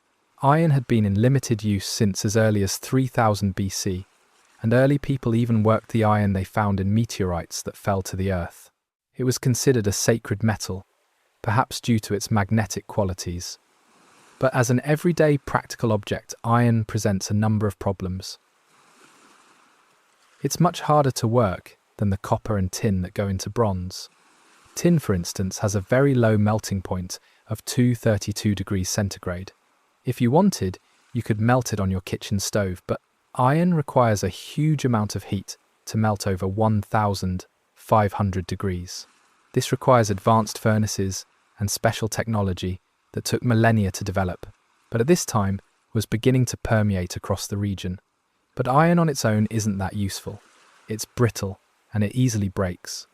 Iron had been in limited use since as early as 3000 BC, and early people even worked the iron they found in meteorites that fell to the earth. It was considered a sacred metal, perhaps due to its magnetic qualities. But as an everyday practical object, iron presents a number of problems. It's much harder to work than the copper and tin that go into bronze. Tin, for instance, has a very low melting point of 232 degrees centigrade. If you wanted, you could melt it on your kitchen stove, but iron requires a huge amount of heat to melt over 1,500 degrees. This requires advanced furnaces and special technology that took millennia to develop, but at this time was beginning to permeate across the region. But iron on its own isn't that useful. It's brittle and it easily breaks.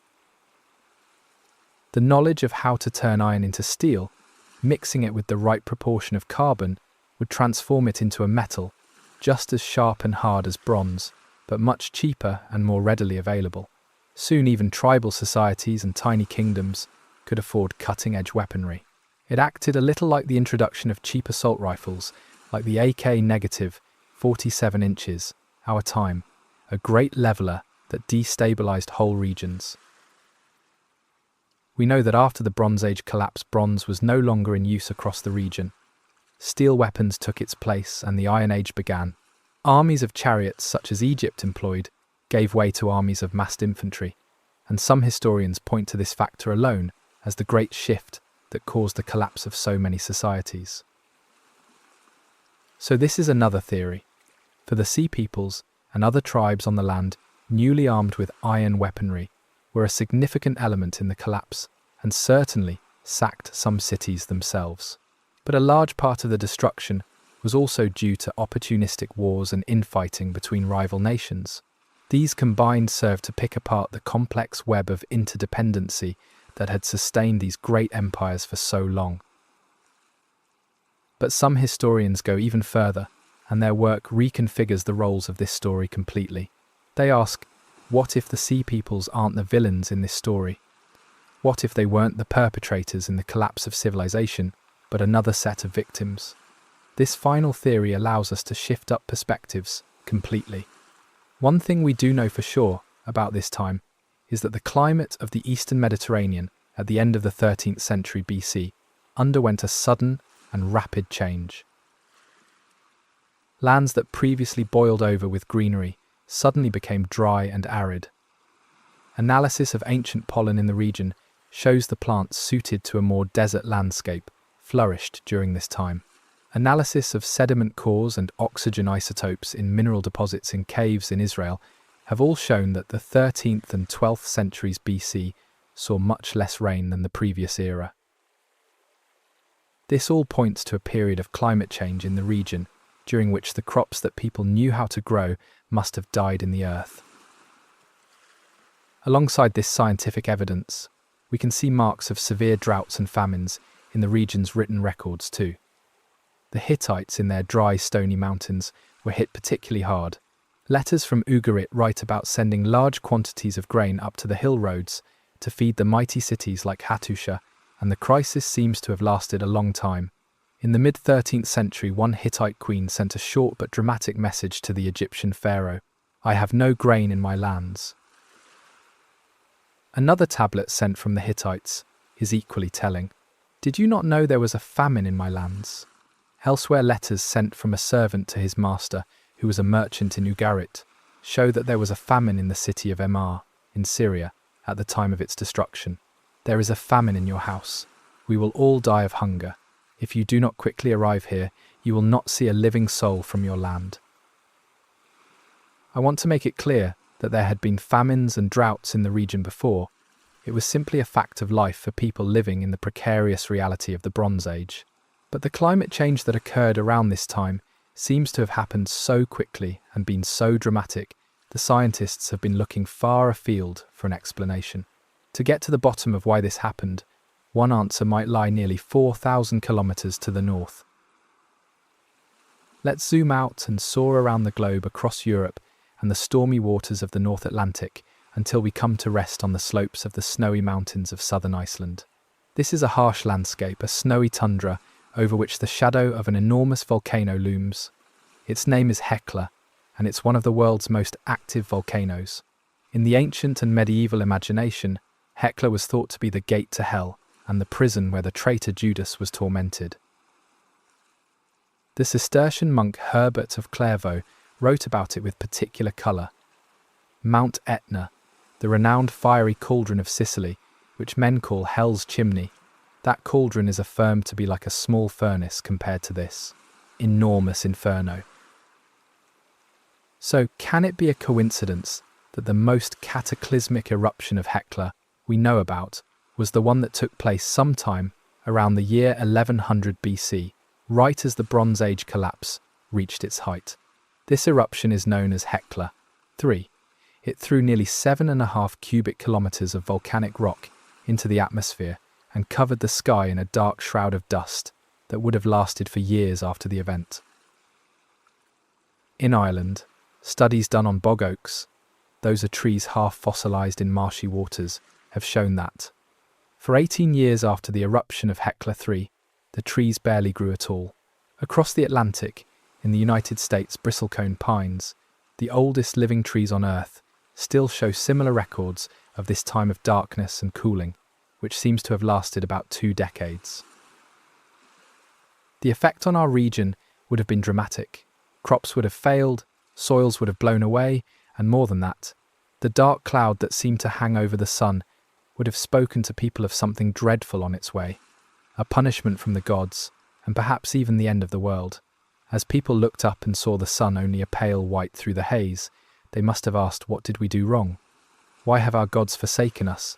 The knowledge of how to turn iron into steel, mixing it with the right proportion of carbon, would transform it into a metal just as sharp and hard as bronze, but much cheaper and more readily available. Soon even tribal societies and tiny kingdoms could afford cutting-edge weaponry. It acted a little like the introduction of cheap assault rifles, like the AK-47 inches, our time, a great leveler that destabilized whole regions. We know that after the Bronze Age collapse, bronze was no longer in use across the region. Steel weapons took its place and the Iron Age began. Armies of chariots, such as Egypt employed, gave way to armies of massed infantry, and some historians point to this factor alone as the great shift that caused the collapse of so many societies. So this is another theory. For the Sea Peoples and other tribes on the land, newly armed with iron weaponry, were a significant element in the collapse and certainly sacked some cities themselves. But a large part of the destruction was also due to opportunistic wars and infighting between rival nations. These combined served to pick apart the complex web of interdependency that had sustained these great empires for so long. But some historians go even further, and their work reconfigures the roles of this story completely. They ask, what if the Sea Peoples aren't the villains in this story? What if they weren't the perpetrators in the collapse of civilization, but another set of victims? This final theory allows us to shift up perspectives completely. One thing we do know for sure about this time is that the climate of the Eastern Mediterranean at the end of the 13th century BC underwent a sudden and rapid change. Lands that previously boiled over with greenery suddenly became dry and arid. Analysis of ancient pollen in the region shows the plants suited to a more desert landscape flourished during this time. Analysis of sediment cores and oxygen isotopes in mineral deposits in caves in Israel have all shown that the 13th and 12th centuries BC saw much less rain than the previous era. This all points to a period of climate change in the region, during which the crops that people knew how to grow must have died in the earth. Alongside this scientific evidence, we can see marks of severe droughts and famines in the region's written records too. The Hittites in their dry, stony mountains were hit particularly hard. Letters from Ugarit write about sending large quantities of grain up to the hill roads to feed the mighty cities like Hattusha, and the crisis seems to have lasted a long time. In the mid-13th century, one Hittite queen sent a short but dramatic message to the Egyptian pharaoh, "I have no grain in my lands." Another tablet sent from the Hittites is equally telling. "Did you not know there was a famine in my lands?" Elsewhere, letters sent from a servant to his master, who was a merchant in Ugarit, show that there was a famine in the city of Emar, in Syria, at the time of its destruction. "There is a famine in your house. We will all die of hunger. If you do not quickly arrive here, you will not see a living soul from your land." I want to make it clear that there had been famines and droughts in the region before. It was simply a fact of life for people living in the precarious reality of the Bronze Age. But the climate change that occurred around this time seems to have happened so quickly and been so dramatic, the scientists have been looking far afield for an explanation. To get to the bottom of why this happened, one answer might lie nearly 4,000 kilometers to the north. Let's zoom out and soar around the globe across Europe and the stormy waters of the North Atlantic until we come to rest on the slopes of the snowy mountains of southern Iceland. This is a harsh landscape, a snowy tundra over which the shadow of an enormous volcano looms. Its name is Hekla, and it's one of the world's most active volcanoes. In the ancient and medieval imagination, Hekla was thought to be the gate to hell and the prison where the traitor Judas was tormented. The Cistercian monk Herbert of Clairvaux wrote about it with particular colour. Mount Etna, the renowned fiery cauldron of Sicily, which men call Hell's Chimney, that cauldron is affirmed to be like a small furnace compared to this enormous inferno. So, can it be a coincidence that the most cataclysmic eruption of Hekla we know about was the one that took place sometime around the year 1100 BC, right as the Bronze Age collapse reached its height? This eruption is known as Hekla 3. It threw nearly 7.5 cubic kilometers of volcanic rock into the atmosphere and covered the sky in a dark shroud of dust that would have lasted for years after the event. In Ireland, studies done on bog oaks, those are trees half fossilised in marshy waters, have shown that, for 18 years after the eruption of Hekla 3, the trees barely grew at all. Across the Atlantic, in the United States, bristlecone pines, the oldest living trees on Earth, still show similar records of this time of darkness and cooling, which seems to have lasted about 2 decades. The effect on our region would have been dramatic. Crops would have failed, soils would have blown away, and more than that, the dark cloud that seemed to hang over the sun would have spoken to people of something dreadful on its way. a punishment from the gods, and perhaps even the end of the world. As people looked up and saw the sun only a pale white through the haze, they must have asked, what did we do wrong? Why have our gods forsaken us?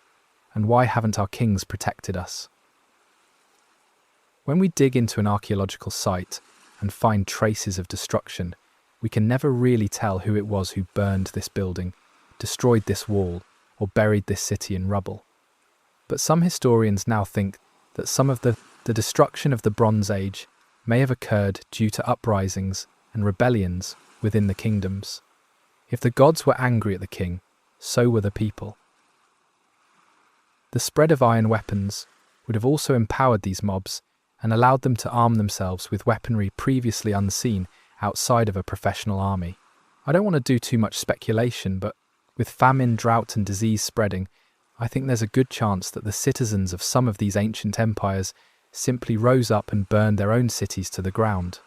And why haven't our kings protected us? When we dig into an archaeological site and find traces of destruction, we can never really tell who it was who burned this building, destroyed this wall, or buried this city in rubble. But some historians now think that some of the destruction of the Bronze Age may have occurred due to uprisings and rebellions within the kingdoms. If the gods were angry at the king, so were the people. The spread of iron weapons would have also empowered these mobs and allowed them to arm themselves with weaponry previously unseen outside of a professional army. I don't want to do too much speculation, but with famine, drought and disease spreading, I think there's a good chance that the citizens of some of these ancient empires simply rose up and burned their own cities to the ground.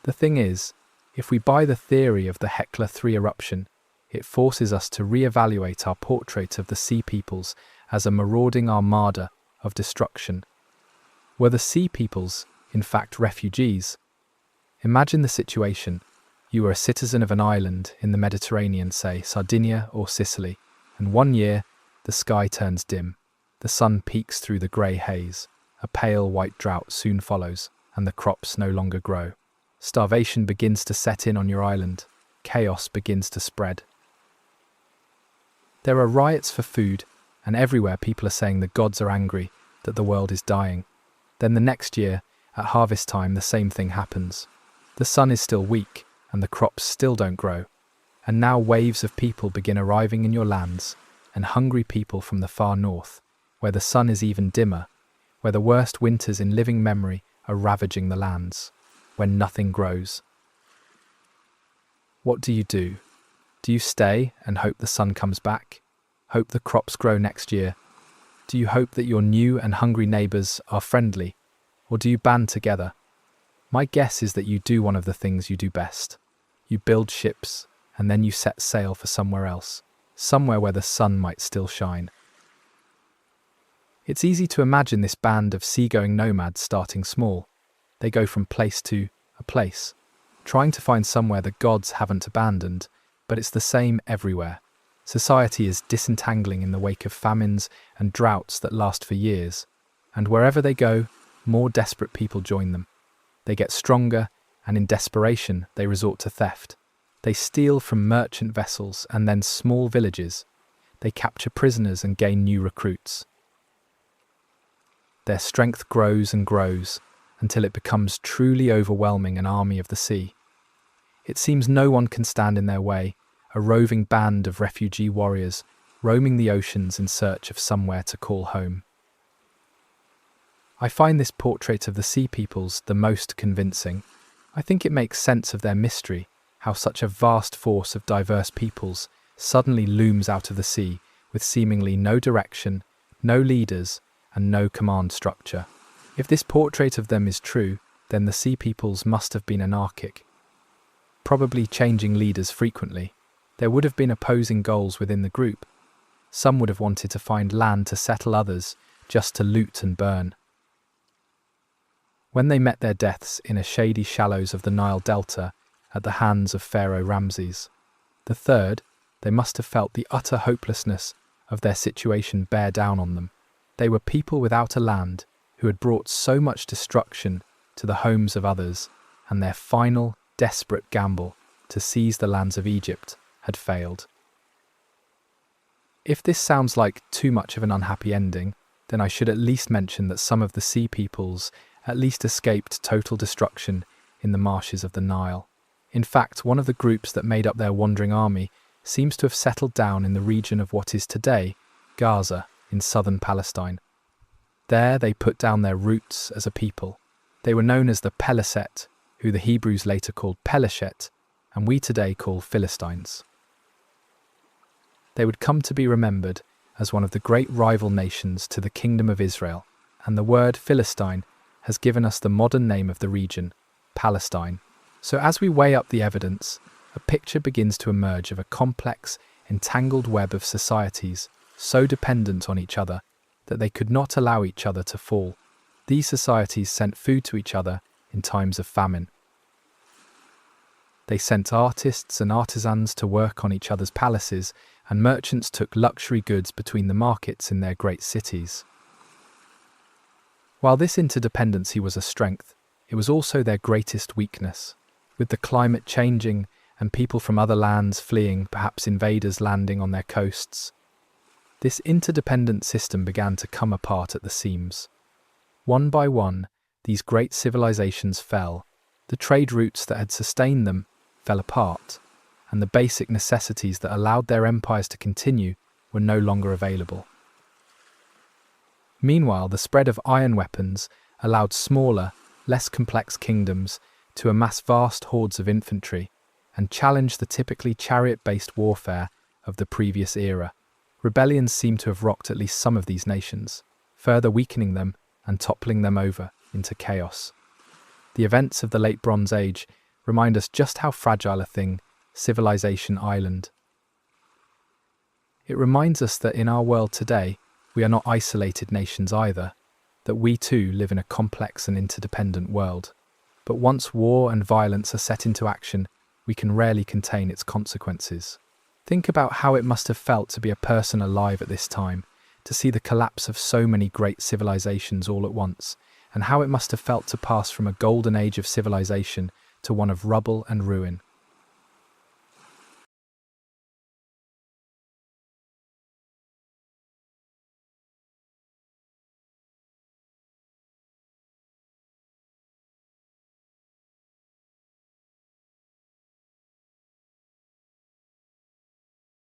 The thing is, if we buy the theory of the Hekla III eruption, it forces us to re-evaluate our portrait of the Sea Peoples as a marauding armada of destruction. Were the Sea Peoples, in fact, refugees? Imagine the situation. You are a citizen of an island in the Mediterranean, say Sardinia or Sicily, and one year the sky turns dim. The sun peeks through the grey haze. A pale white drought soon follows, and the crops no longer grow. Starvation begins to set in on your island. Chaos begins to spread. There are riots for food, and everywhere people are saying the gods are angry, that the world is dying. Then the next year, at harvest time, the same thing happens. The sun is still weak, and the crops still don't grow. And now waves of people begin arriving in your lands, and hungry people from the far north, where the sun is even dimmer, where the worst winters in living memory are ravaging the lands, when nothing grows. What do? Do you stay and hope the sun comes back? Hope the crops grow next year? Do you hope that your new and hungry neighbours are friendly? Or do you band together? My guess is that you do one of the things you do best. You build ships, and then you set sail for somewhere else, somewhere where the sun might still shine. It's easy to imagine this band of seagoing nomads starting small. They go from place to a place, trying to find somewhere the gods haven't abandoned, but it's the same everywhere. Society is disentangling in the wake of famines and droughts that last for years, and wherever they go, more desperate people join them. They get stronger, and in desperation, they resort to theft. They steal from merchant vessels and then small villages. They capture prisoners and gain new recruits. Their strength grows and grows until it becomes truly overwhelming an army of the sea. It seems no one can stand in their way, a roving band of refugee warriors roaming the oceans in search of somewhere to call home. I find this portrait of the Sea Peoples the most convincing. I think it makes sense of their mystery, how such a vast force of diverse peoples suddenly looms out of the sea with seemingly no direction, no leaders, and no command structure. If this portrait of them is true, then the Sea Peoples must have been anarchic, probably changing leaders frequently. There would have been opposing goals within the group. Some would have wanted to find land to settle, others just to loot and burn. When they met their deaths in a shady shallows of the Nile Delta at the hands of Pharaoh Ramses III, they must have felt the utter hopelessness of their situation bear down on them. They were people without a land who had brought so much destruction to the homes of others, and their final, desperate gamble to seize the lands of Egypt had failed. If this sounds like too much of an unhappy ending, then I should at least mention that some of the Sea Peoples at least escaped total destruction in the marshes of the Nile. In fact, one of the groups that made up their wandering army seems to have settled down in the region of what is today Gaza in southern Palestine. There they put down their roots as a people. They were known as the Peleset, who the Hebrews later called Peleshet, and we today call Philistines. They would come to be remembered as one of the great rival nations to the Kingdom of Israel, and the word Philistine has given us the modern name of the region, Palestine. So as we weigh up the evidence, a picture begins to emerge of a complex, entangled web of societies so dependent on each other that they could not allow each other to fall. These societies sent food to each other in times of famine. They sent artists and artisans to work on each other's palaces, and merchants took luxury goods between the markets in their great cities. While this interdependency was a strength, it was also their greatest weakness. With the climate changing and people from other lands fleeing, perhaps invaders landing on their coasts, this interdependent system began to come apart at the seams. One by one, these great civilizations fell. The trade routes that had sustained them fell apart, and the basic necessities that allowed their empires to continue were no longer available. Meanwhile, the spread of iron weapons allowed smaller, less complex kingdoms to amass vast hordes of infantry and challenge the typically chariot-based warfare of the previous era. Rebellions seem to have rocked at least some of these nations, further weakening them and toppling them over into chaos. The events of the Late Bronze Age remind us just how fragile a thing civilization island. It reminds us that in our world today, we are not isolated nations either, that we too live in a complex and interdependent world. But once war and violence are set into action, we can rarely contain its consequences. Think about how it must have felt to be a person alive at this time, to see the collapse of so many great civilizations all at once, and how it must have felt to pass from a golden age of civilization to one of rubble and ruin.